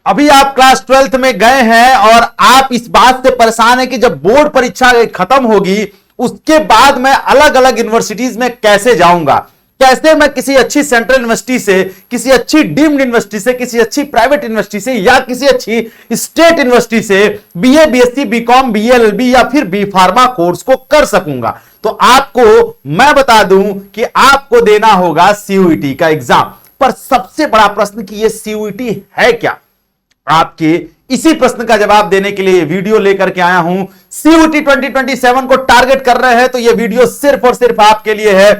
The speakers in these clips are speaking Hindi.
अभी आप क्लास 12th में गए हैं और आप इस बात से परेशान हैं कि जब बोर्ड परीक्षा खत्म होगी उसके बाद मैं अलग अलग यूनिवर्सिटीज में कैसे जाऊंगा, कैसे मैं किसी अच्छी सेंट्रल यूनिवर्सिटी से, किसी अच्छी डीम्ड यूनिवर्सिटी से, किसी अच्छी प्राइवेट यूनिवर्सिटी से या किसी अच्छी स्टेट यूनिवर्सिटी से बीए, बीएससी, बीकॉम, बीएलएलबी या फिर बी फार्मा कोर्स को कर सकूंगा। तो आपको मैं बता दूं कि आपको देना होगा सीयूईटी का एग्जाम। पर सबसे बड़ा प्रश्न कि यह सीयूईटी है क्या, आपके इसी प्रश्न का जवाब देने के लिए वीडियो लेकर के आया हूं। सीयूईटी 2027 को टारगेट कर रहे हैं तो यह वीडियो सिर्फ और सिर्फ आपके लिए है।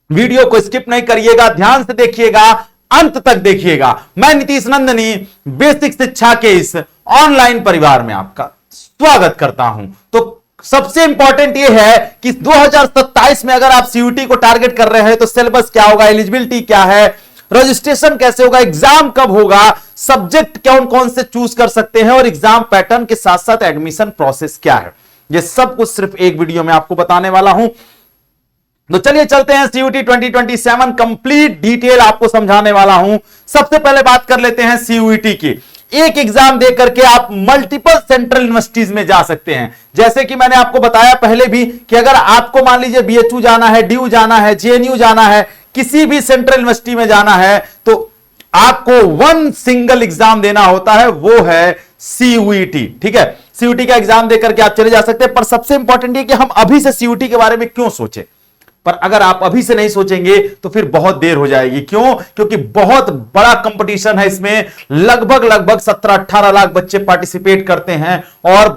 वीडियो को स्किप नहीं करिएगा, ध्यान से देखिएगा, अंत तक देखिएगा। मैं नीतीश नंदनी बेसिक शिक्षा के इस ऑनलाइन परिवार में आपका स्वागत करता हूं। तो सबसे इंपॉर्टेंट यह है कि 2027 में अगर आप सीयूईटी को टारगेट कर रहे हैं तो सिलेबस क्या होगा, एलिजिबिलिटी क्या है, रजिस्ट्रेशन कैसे होगा, एग्जाम कब होगा, सब्जेक्ट कौन कौन से चूज कर सकते हैं और एग्जाम पैटर्न के साथ साथ एडमिशन प्रोसेस क्या है, यह सब कुछ सिर्फ एक वीडियो में आपको बताने वाला हूं। तो चलिए चलते हैं सीयूईटी 2027 कंप्लीट डिटेल आपको समझाने वाला हूं। सबसे पहले बात कर लेते हैं सीयूईटी की। एक एग्जाम देकर के आप मल्टीपल सेंट्रल यूनिवर्सिटीज में जा सकते हैं। जैसे कि मैंने आपको बताया पहले भी कि अगर आपको मान लीजिए बीएचयू जाना है, डीयू जाना है, जेएनयू जाना है, किसी भी सेंट्रल यूनिवर्सिटी में जाना है तो आपको वन सिंगल एग्जाम देना होता है, वो है सीयूईटी। ठीक है, सीयूईटी का एग्जाम देकर के आप चले जा सकते हैं। पर सबसे इंपॉर्टेंट है कि हम अभी से सीयूईटी के बारे में क्यों सोचें। पर अगर आप अभी से नहीं सोचेंगे तो फिर बहुत देर हो जाएगी। क्यों? क्योंकि बहुत बड़ा कंपटीशन है इसमें। लगभग 17-18 लाख बच्चे पार्टिसिपेट करते हैं और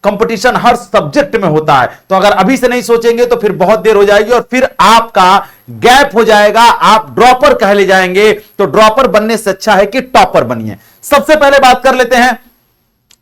कंपटीशन हर सब्जेक्ट में होता है। तो अगर अभी से नहीं सोचेंगे तो फिर बहुत देर हो जाएगी और फिर आपका गैप हो जाएगा, आप ड्रॉपर कहले जाएंगे। तो ड्रॉपर बनने से अच्छा है कि टॉपर बनिए। सबसे पहले बात कर लेते हैं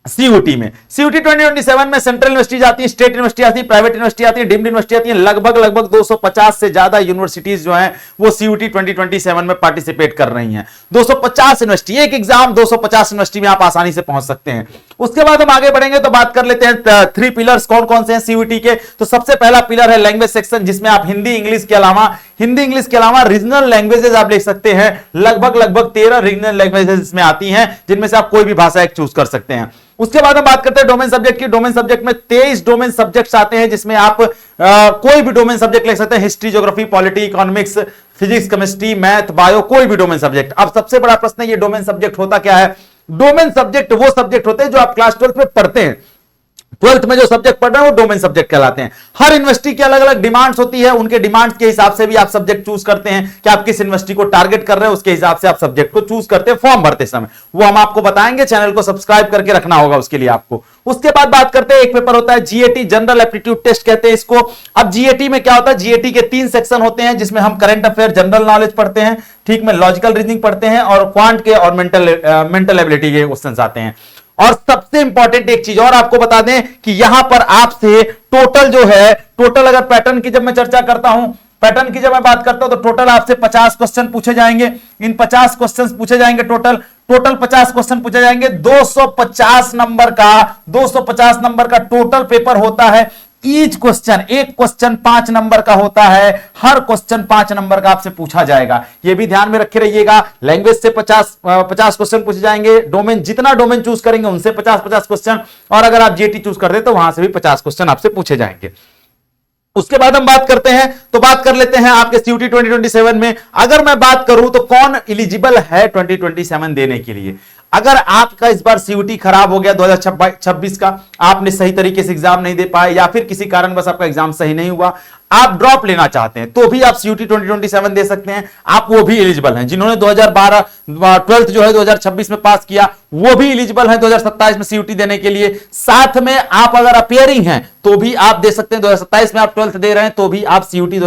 सीयूईटी में। सीयूईटी 2027 में सेंट्रल यूनिवर्सिटी आती है, स्टेट यूनिवर्सिटी आती है, प्राइवेट यूनिवर्सिटी आती है, डीम्ड यूनिवर्सिटी आती है। लगभग 250 से ज्यादा यूनिवर्सिटीज जो हैं वो सीयूईटी 2027 में पार्टिसिपेट कर रही हैं। 250 यूनिवर्सिटी, एक एग्जाम 250 यूनिवर्सिटी में आप आसानी से पहुंच सकते हैं। उसके बाद हम आगे बढ़ेंगे तो बात कर लेते हैं 3 पिलर्स कौन कौन से हैं सीयूईटी के। तो सबसे पहला पिलर है लैंग्वेज सेक्शन, जिसमें आप हिंदी इंग्लिश के अलावा रीजनल लैंग्वेजेस आप लिख सकते हैं। लगभग 13 रीजनल लैंग्वेजेस इसमें आती हैं, जिनमें से आप कोई भी भाषा एक चूज कर सकते हैं। उसके बाद हम बात करते हैं डोमेन सब्जेक्ट की। डोमेन सब्जेक्ट में 23 डोमेन सब्जेक्ट्स आते हैं, जिसमें आप कोई भी डोमेन सब्जेक्ट लिख सकते हैं। History, geography, polity, economics, physics, chemistry, math, bio, कोई भी डोमेन सब्जेक्ट। अब सबसे बड़ा प्रश्न है ये डोमेन सब्जेक्ट होता क्या है। डोमेन सब्जेक्ट वो सब्जेक्ट होते हैं जो आप क्लास 12 में पढ़ते हैं। 12th में जो सब्जेक्ट पढ़ रहे हैं वो डोमेन सब्जेक्ट कहलाते हैं। हर यूनिवर्सिटी की अलग अलग डिमांड्स होती है, उनके डिमांड्स के हिसाब से भी आप सब्जेक्ट चूज करते हैं कि आप किस यूनिवर्सिटी को टारगेट कर रहे हैं, उसके हिसाब से आप सब्जेक्ट को चूज करते हैं फॉर्म भरते समय। वो हम आपको बताएंगे, चैनल को सब्सक्राइब करके रखना होगा उसके लिए आपको। उसके बाद बात करते हैं एक पेपर होता है जीएटी, जनरल एप्टीट्यूड टेस्ट कहते हैं इसको। अब जीएटी में क्या होता है, जीएटी के 3 सेक्शन होते हैं, जिसमें हम करंट अफेयर, जनरल नॉलेज पढ़ते हैं, ठीक में लॉजिकल रीजनिंग पढ़ते हैं और क्वांट के और मेंटल एबिलिटी के क्वेश्चन आते हैं। और सबसे इंपॉर्टेंट एक चीज और आपको बता दें कि यहां पर आपसे टोटल अगर पैटर्न की जब मैं चर्चा करता हूं, पैटर्न की जब मैं बात करता हूं तो टोटल आपसे 50 क्वेश्चन पूछे जाएंगे। इन 50 क्वेश्चन पूछे जाएंगे, टोटल 50 क्वेश्चन पूछे जाएंगे। 250 नंबर का टोटल पेपर होता है। ईच क्वेश्चन, एक क्वेश्चन 5 नंबर का होता है। हर क्वेश्चन 5 नंबर का आपसे पूछा जाएगा, यह भी ध्यान में रखे रहिएगा। लैंग्वेज से 50 क्वेश्चन पूछे जाएंगे। डोमेन, जितना डोमेन चूज करेंगे उनसे 50 क्वेश्चन, और अगर आप जीएटी चूज कर दे तो वहां से भी 50 क्वेश्चन आपसे पूछे जाएंगे। उसके बाद हम बात करते हैं तो बात कर लेते हैं आपके सीयूईटी 2027 में। अगर मैं बात करूं तो कौन एलिजिबल है 2027 देने के लिए। अगर आपका इस बार सीयूईटी खराब हो गया 2026 का, आपने सही तरीके से एग्जाम नहीं दे पाए या फिर किसी कारणवश आपका एग्जाम सही नहीं हुआ, आप ड्रॉप लेना चाहते हैं तो भी आप सीयूईटी 2027 दे सकते हैं। आप वो भी एलिजिबल हैं। जिन्होंने 2012 12th जो है 2026 में पास किया वो भी एलिजिबल है 2027 में सीयूईटी देने के लिए। साथ में आप अगर अपियरिंग हैं तो भी आप दे सकते हैं। 2027 में आप 12th दे रहे हैं तो भी आप सीयूईटी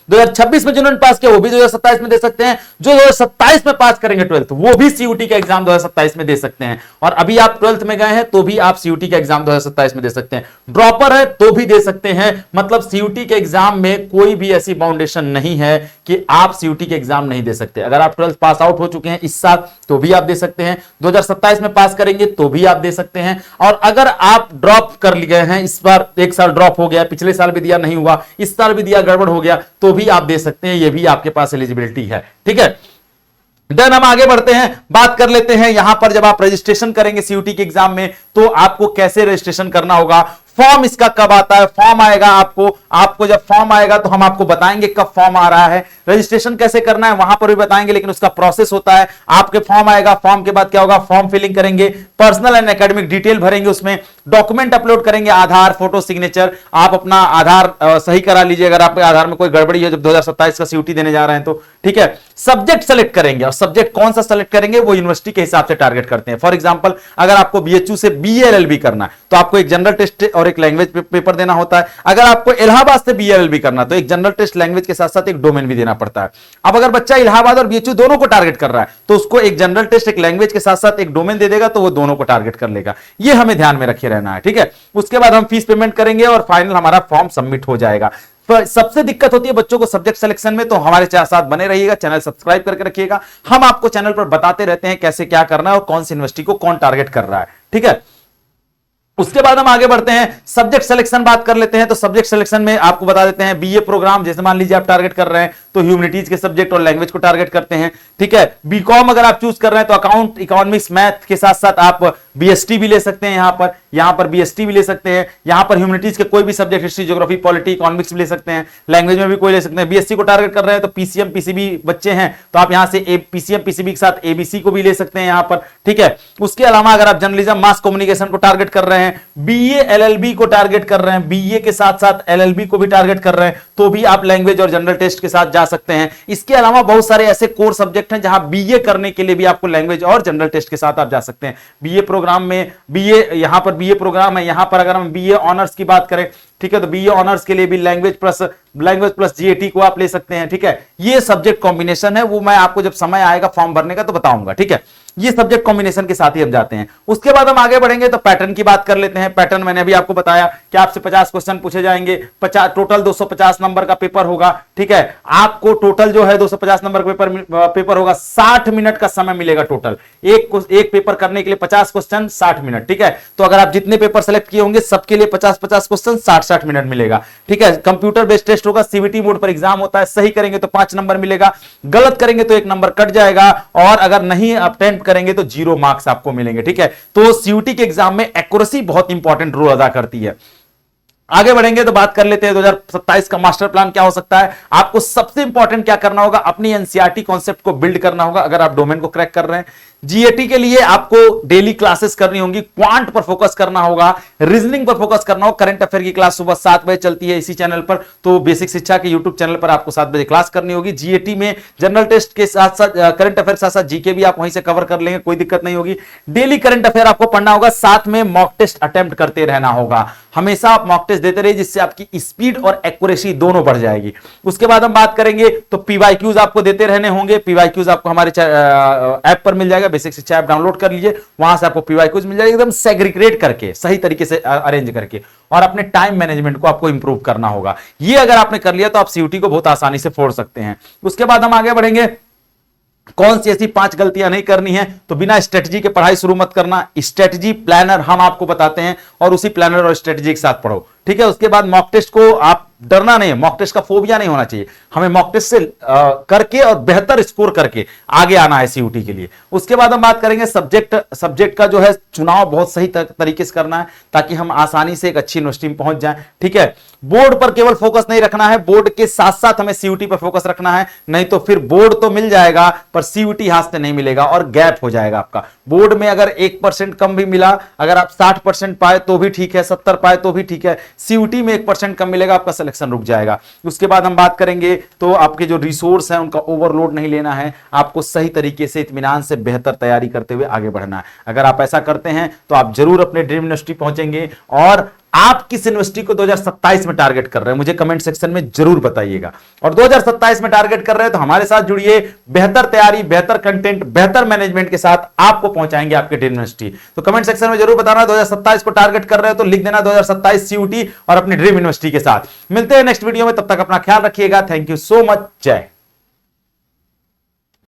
2026 में जिन्होंने पास किया वो भी 2027 में दे सकते हैं। जो 2027 में पास करेंगे 12th वो भी सीयूईटी का एग्जाम 2027 में दे सकते हैं। और अभी आप 12th में गए हैं तो भी आप सीयूईटी का एग्जाम 2027 में दे सकते हैं। ड्रॉपर है तो भी दे सकते हैं। मतलब सीयूईटी के एग्जाम में कोई भी ऐसी बाउंडेशन नहीं है कि आप सीयूईटी के एग्जाम नहीं दे सकते। अगर आप 12th पास आउट हो चुके हैं इस साल तो भी आप दे सकते हैं। 2027 में पास करेंगे तो भी आप दे सकते हैं। और अगर आप ड्रॉप कर गए हैं, इस बार एक साल ड्रॉप हो गया, पिछले साल भी दिया नहीं हुआ, इस साल भी दिया गड़बड़ हो गया, तो भी आप दे सकते हैं। ये भी आपके पास एलिजिबिलिटी है। ठीक है। देन हम आगे बढ़ते हैं, बात कर लेते हैं यहां पर जब आप रजिस्ट्रेशन करेंगे सीयूटी के एग्जाम में तो आपको कैसे रजिस्ट्रेशन करना होगा। फॉर्म इसका कब आता है, फॉर्म आएगा आपको जब फॉर्म आएगा तो हम आपको बताएंगे कब फॉर्म आ रहा है। रजिस्ट्रेशन कैसे करना है वहां पर भी बताएंगे, लेकिन उसका प्रोसेस होता है, आपके फॉर्म आएगा, फॉर्म के बाद क्या होगा, फॉर्म फिलिंग करेंगे, पर्सनल एंड एकेडमिक डिटेल भरेंगे, उसमें डॉक्यूमेंट अपलोड करेंगे, आधार, फोटो, सिग्नेचर। आप अपना आधार सही करा लीजिए अगर आपके आधार में कोई गड़बड़ी है जब 2027 का सीयूटी देने जा रहे हैं तो, ठीक है। सब्जेक्ट सेलेक्ट करेंगे, और सब्जेक्ट कौन सा सेलेक्ट करेंगे वो यूनिवर्सिटी के हिसाब से टारगेट करते हैं। फॉर एग्जांपल अगर आपको बीएचयू से बीएलएलबी करना है तो आपको एक जनरल टेस्ट और एक लैंग्वेज पेपर देना होता है। अगर आपको इलाहाबाद से बीएलएलबी करना तो एक जनरल टेस्ट, लैंग्वेज के साथ साथ एक डोमेन भी देना पड़ता है। अब अगर बच्चा इलाहाबाद और बीएचयू दोनों को टारगेट कर रहा है तो उसको एक जनरल टेस्ट, एक लैंग्वेज के साथ साथ एक डोमेन दे देगा तो वो दोनों को टारगेट कर लेगा। ये हमें ध्यान में रखे रहना है, ठीक है। उसके बाद हम फीस पेमेंट करेंगे और फाइनल हमारा फॉर्म सबमिट हो जाएगा। तो सबसे दिक्कत होती है बच्चों को सब्जेक्ट सिलेक्शन में, तो हमारे साथ बने रहिएगा, चैनल सब्सक्राइब करके रखिएगा। हम आपको चैनल पर बताते रहते हैं कैसे क्या करना है और कौन सी यूनिवर्सिटी को कौन टारगेट कर रहा है, ठीक है। उसके बाद हम आगे बढ़ते हैं, सब्जेक्ट सिलेक्शन बात कर लेते हैं। तो सब्जेक्ट सिलेक्शन में आपको बता देते हैं, बीए प्रोग्राम जैसे मान लीजिए आप टारगेट कर रहे हैं तो ह्यूमैनिटीज के सब्जेक्ट और लैंग्वेज को टारगेट करते हैं, ठीक है। बीकॉम अगर आप चूज कर रहे हैं तो अकाउंट, इकोनॉमिक्स, मैथ के साथ साथ आप बीएसटी भी ले सकते हैं, यहां पर बीएसटी भी ले सकते हैं। यहां पर ह्यूमैनिटीज के कोई भी subject, history, geography, polity, economics भी ले सकते हैं। लैंग्वेज में भी कोई ले सकते हैं। बीएससी को टारगेट कर रहे हैं तो पीसीएम, पीसीबी बच्चे हैं तो आप यहां से पीसीएम, पीसीबी के साथ एबीसी को भी ले सकते हैं यहां पर, ठीक है। उसके अलावा अगर आप जर्नलिज्म, मास कम्युनिकेशन को टारगेट कर रहे हैं, बीए एलएलबी को टारगेट कर रहे हैं, बीए के साथ साथ एलएलबी को भी टारगेट कर रहे हैं तो भी आप लैंग्वेज और जनरल टेस्ट के साथ जा सकते हैं। इसके अलावा बहुत सारे ऐसे कोर सब्जेक्ट हैं जहां बीए करने के लिए भी आपको लैंग्वेज और जनरल टेस्ट के साथ आप जा सकते हैं। बीए प्रोग्राम में यहां पर बीए प्रोग्राम है, यहां पर अगर हम बीए ऑनर्स की बात करें, ठीक है, तो बीए ऑनर्स के लिए भी लैंग्वेज प्लस जीएटी को आप ले सकते हैं, ठीक है। ये सब्जेक्ट कॉम्बिनेशन है, वो मैं आपको जब समय आएगा फॉर्म भरने का तो बताऊंगा, ठीक है। ये सब्जेक्ट कॉम्बिनेशन के साथ ही हम जाते हैं। उसके बाद हम आगे बढ़ेंगे तो पैटर्न की बात कर लेते हैं। पैटर्न मैंने अभी आपको बताया कि आपसे 50 क्वेश्चन पूछे जाएंगे, टोटल 250 नंबर का पेपर होगा, ठीक है। आपको टोटल जो है 250 नंबर का पेपर होगा, 60 मिनट का समय मिलेगा टोटल। एक पेपर करने के लिए 50 क्वेश्चन 60 मिनट, ठीक है। तो अगर आप जितने पेपर सेलेक्ट किए होंगे सबके लिए 50-50 क्वेश्चन 60-60 मिनट मिलेगा, ठीक है। कंप्यूटर बेस्ड टेस्ट होगा, सीवीटी मोड पर एग्जाम होता है। सही करेंगे तो 5 नंबर मिलेगा, गलत करेंगे तो 1 नंबर कट जाएगा, और अगर नहीं अटेम्प्ट करेंगे तो 0 मार्क्स आपको मिलेंगे, ठीक है। तो सीयूटी के एग्जाम में एक्यूरेसी बहुत इंपॉर्टेंट रोल अदा करती है। आगे बढ़ेंगे तो बात कर लेते हैं 2027 का मास्टर प्लान क्या हो सकता है। आपको सबसे इंपॉर्टेंट क्या करना होगा, अपनी एनसीईआरटी कॉन्सेप्ट को बिल्ड करना होगा अगर आप डोमेन को क्रैक कर रहे हैं। जीएटी के लिए आपको डेली क्लासेस करनी होंगी, क्वांट पर फोकस करना होगा, रीजनिंग पर फोकस करना होगा। करंट अफेयर की क्लास सुबह 7 बजे चलती है इसी चैनल पर, तो बेसिक शिक्षा के यूट्यूब चैनल पर आपको 7 बजे क्लास करनी होगी। जीएटी में जनरल टेस्ट के साथ साथ करंट अफेयर साथ साथ जीके भी आप वहीं से कवर कर लेंगे, कोई दिक्कत नहीं होगी। डेली करंट अफेयर आपको पढ़ना होगा, साथ में मॉक टेस्ट अटेम्प्ट करते रहना होगा। हमेशा आप मॉक टेस्ट देते रहिए जिससे आपकी स्पीड और एक्यूरेसी दोनों बढ़ जाएगी। उसके बाद हम बात करेंगे तो पीवाईक्यूज आपको देते रहने होंगे। पीवाईक्यूज आपको हमारे ऐप पर मिल जाएगा, बेसिक शिक्षा ऐप डाउनलोड कर लीजिए, वहां से आपको पीवाईक्यूज मिल जाएगा एकदम सेग्रीगेट करके, सही तरीके से अरेंज करके, और अपने टाइम मैनेजमेंट को आपको इंप्रूव करना होगा। ये अगर आपने कर लिया तो आप सीयूटी को बहुत आसानी से फोड़ सकते हैं। उसके बाद हम आगे बढ़ेंगे, कौन सी ऐसी 5 गलतियां नहीं करनी है। तो बिना स्ट्रेटजी के पढ़ाई शुरू मत करना, स्ट्रेटजी प्लानर हम आपको बताते हैं और उसी प्लानर और स्ट्रेटजी के साथ पढ़ो, ठीक है। उसके बाद मॉक टेस्ट को आप डरना नहीं है, मॉक टेस्ट का फोबिया नहीं होना चाहिए, हमें मॉक टेस्ट से करके और बेहतर स्कोर करके आगे आना है सीयूटी के लिए। उसके बाद हम बात करेंगे सब्जेक्ट का जो है चुनाव बहुत सही तरीके से करना है ताकि हम आसानी से एक अच्छी यूनिवर्सिटी में पहुंच जाएं, ठीक है। बोर्ड पर केवल फोकस नहीं रखना है, बोर्ड के साथ साथ हमें सीयूटी पर फोकस रखना है, नहीं तो फिर बोर्ड तो मिल जाएगा पर सीयूटी हाथ से नहीं मिलेगा और गैप हो जाएगा आपका। बोर्ड में अगर 1% कम भी मिला, अगर आप 60% पाए तो भी ठीक है, 70 पाए तो भी ठीक है, सीयूटी में 1% कम मिलेगा, आपका सिलेक्शन रुक जाएगा। उसके बाद हम बात करेंगे तो आपके जो रिसोर्स हैं उनका ओवरलोड नहीं लेना है, आपको सही तरीके से इत्मीनान से बेहतर तैयारी करते हुए आगे बढ़ना है। अगर आप ऐसा करते हैं तो आप जरूर अपने ड्रीम यूनिवर्सिटी पहुंचेंगे। और आप किस यूनिवर्सिटी को 2027 में टारगेट कर रहे हैं मुझे कमेंट सेक्शन में जरूर बताइएगा। और 2027 में टारगेट कर रहे हैं तो हमारे साथ जुड़िए, बेहतर तैयारी, बेहतर कंटेंट, बेहतर मैनेजमेंट के साथ आपको पहुंचाएंगे आपके ड्रीम यूनिवर्सिटी। तो कमेंट सेक्शन में जरूर बताना 2027 को टारगेट कर रहे हो तो लिख देना 2027 सीयूटी और अपनी ड्रीम यूनिवर्सिटी के साथ। मिलते हैं नेक्स्ट वीडियो में, तब तक अपना ख्याल रखिएगा। थैंक यू सो मच, जय।